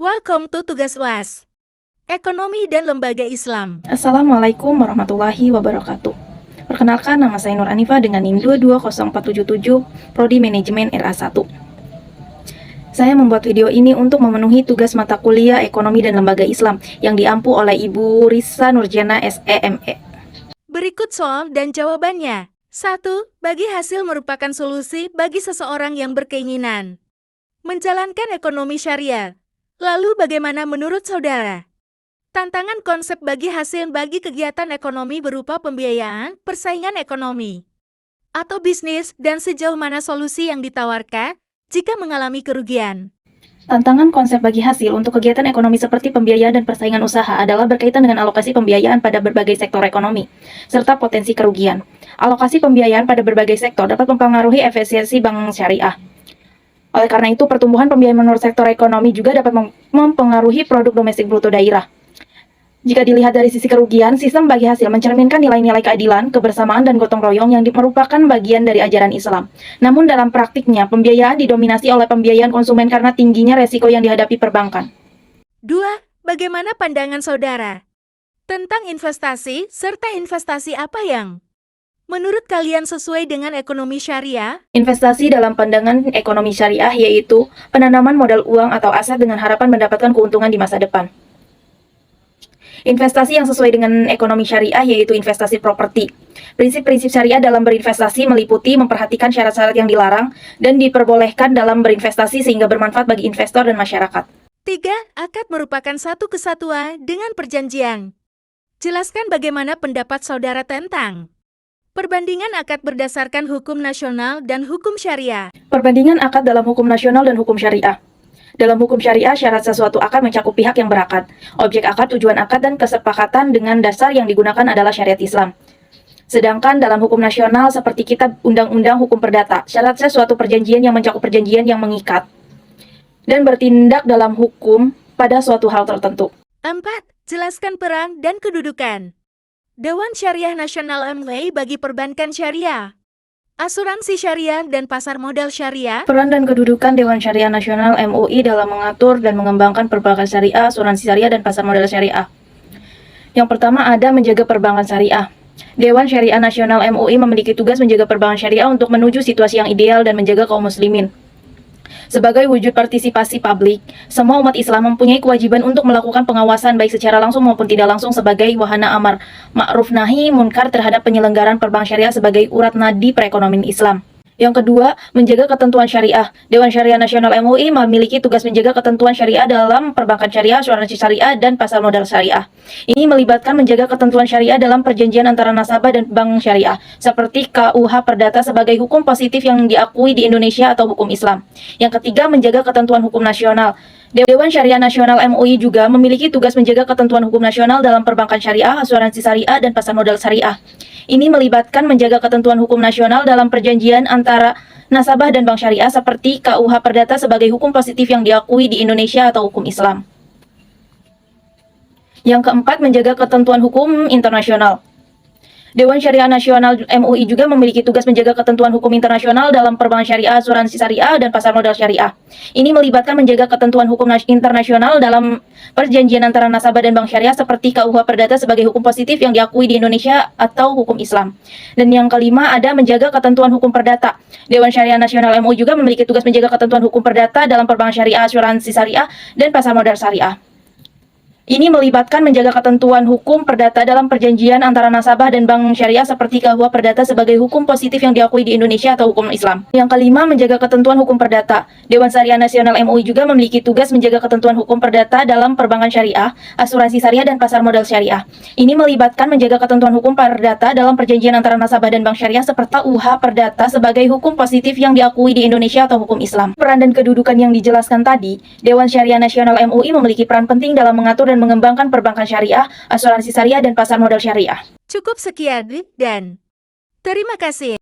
Welcome to Tugas UAS, Ekonomi dan Lembaga Islam. Assalamualaikum warahmatullahi wabarakatuh. Perkenalkan, nama saya Nur Anifa dengan NIM 220477, Prodi Manajemen RA1. Saya membuat video ini untuk memenuhi tugas mata kuliah Ekonomi dan Lembaga Islam yang diampu oleh Ibu Risa Nurjana SEME. Berikut soal dan jawabannya. 1. Bagi hasil merupakan solusi bagi seseorang yang berkeinginan menjalankan ekonomi syariah. Lalu bagaimana menurut saudara? Tantangan konsep bagi hasil bagi kegiatan ekonomi berupa pembiayaan, persaingan ekonomi, atau bisnis, dan sejauh mana solusi yang ditawarkan jika mengalami kerugian. Tantangan konsep bagi hasil untuk kegiatan ekonomi seperti pembiayaan dan persaingan usaha adalah berkaitan dengan alokasi pembiayaan pada berbagai sektor ekonomi, serta potensi kerugian. Alokasi pembiayaan pada berbagai sektor dapat mempengaruhi efisiensi bank syariah. Oleh karena itu, pertumbuhan pembiayaan menurut sektor ekonomi juga dapat mempengaruhi produk domestik bruto daerah. Jika dilihat dari sisi kerugian, sistem bagi hasil mencerminkan nilai-nilai keadilan, kebersamaan, dan gotong royong yang merupakan bagian dari ajaran Islam. Namun dalam praktiknya, pembiayaan didominasi oleh pembiayaan konsumen karena tingginya resiko yang dihadapi perbankan. 2. Bagaimana pandangan saudara tentang investasi, serta investasi apa yang menurut kalian sesuai dengan ekonomi syariah? Investasi dalam pandangan ekonomi syariah yaitu penanaman modal uang atau aset dengan harapan mendapatkan keuntungan di masa depan. Investasi yang sesuai dengan ekonomi syariah yaitu investasi properti. Prinsip-prinsip syariah dalam berinvestasi meliputi memperhatikan syarat-syarat yang dilarang dan diperbolehkan dalam berinvestasi sehingga bermanfaat bagi investor dan masyarakat. 3. Akad merupakan satu kesatuan dengan perjanjian. Jelaskan bagaimana pendapat saudara tentang perbandingan akad berdasarkan hukum nasional dan hukum syariah. Perbandingan akad dalam hukum nasional dan hukum syariah. Dalam hukum syariah, syarat sesuatu akad mencakup pihak yang berakad, objek akad, tujuan akad, dan kesepakatan dengan dasar yang digunakan adalah syariat Islam. Sedangkan dalam hukum nasional seperti kitab undang-undang hukum perdata, syarat sesuatu perjanjian yang mencakup perjanjian yang mengikat dan bertindak dalam hukum pada suatu hal tertentu. 4. Jelaskan peran dan kedudukan Dewan Syariah Nasional MUI bagi perbankan syariah, asuransi syariah, dan pasar modal syariah. Peran dan kedudukan Dewan Syariah Nasional MUI dalam mengatur dan mengembangkan perbankan syariah, asuransi syariah, dan pasar modal syariah. Yang pertama ada menjaga perbankan syariah. Dewan Syariah Nasional MUI memiliki tugas menjaga perbankan syariah untuk menuju situasi yang ideal dan menjaga kaum muslimin. Sebagai wujud partisipasi publik, semua umat Islam mempunyai kewajiban untuk melakukan pengawasan baik secara langsung maupun tidak langsung sebagai wahana amar ma'ruf nahi munkar terhadap penyelenggaraan perbankan syariah sebagai urat nadi perekonomian Islam. Yang kedua, menjaga ketentuan syariah. Dewan Syariah Nasional MUI memiliki tugas menjaga ketentuan syariah dalam perbankan syariah, asuransi syariah, dan pasar modal syariah. Ini melibatkan menjaga ketentuan syariah dalam perjanjian antara nasabah dan bank syariah, seperti KUH Perdata sebagai hukum positif yang diakui di Indonesia atau hukum Islam. Yang ketiga, menjaga ketentuan hukum nasional. Dewan Syariah Nasional MUI juga memiliki tugas menjaga ketentuan hukum nasional dalam perbankan syariah, asuransi syariah, dan pasar modal syariah. Ini melibatkan menjaga ketentuan hukum nasional dalam perjanjian antara nasabah dan bank syariah seperti KUH Perdata sebagai hukum positif yang diakui di Indonesia atau hukum Islam. Yang keempat, menjaga ketentuan hukum internasional. Dewan Syariah Nasional MUI juga memiliki tugas menjaga ketentuan hukum internasional dalam perbankan syariah, asuransi syariah, dan pasar modal syariah. Ini melibatkan menjaga ketentuan hukum internasional dalam perjanjian antara nasabah dan bank syariah seperti KUH Perdata sebagai hukum positif yang diakui di Indonesia atau hukum Islam. Dan yang kelima ada menjaga ketentuan hukum perdata. Dewan Syariah Nasional MUI juga memiliki tugas menjaga ketentuan hukum perdata dalam perbankan syariah, asuransi syariah, dan pasar modal syariah. Ini melibatkan menjaga ketentuan hukum perdata dalam perjanjian antara nasabah dan bank syariah seperti KUH Perdata sebagai hukum positif yang diakui di Indonesia atau hukum Islam. Yang kelima, menjaga ketentuan hukum perdata. Dewan Syariah Nasional MUI juga memiliki tugas menjaga ketentuan hukum perdata dalam perbankan syariah, asuransi syariah, dan pasar modal syariah. Ini melibatkan menjaga ketentuan hukum perdata dalam perjanjian antara nasabah dan bank syariah seperti KUH Perdata sebagai hukum positif yang diakui di Indonesia atau hukum Islam. Peran dan kedudukan yang dijelaskan tadi, Dewan Syariah Nasional MUI memiliki peran penting dalam mengatur dan mengembangkan perbankan syariah, asuransi syariah, dan pasar modal syariah. Cukup sekian dan terima kasih.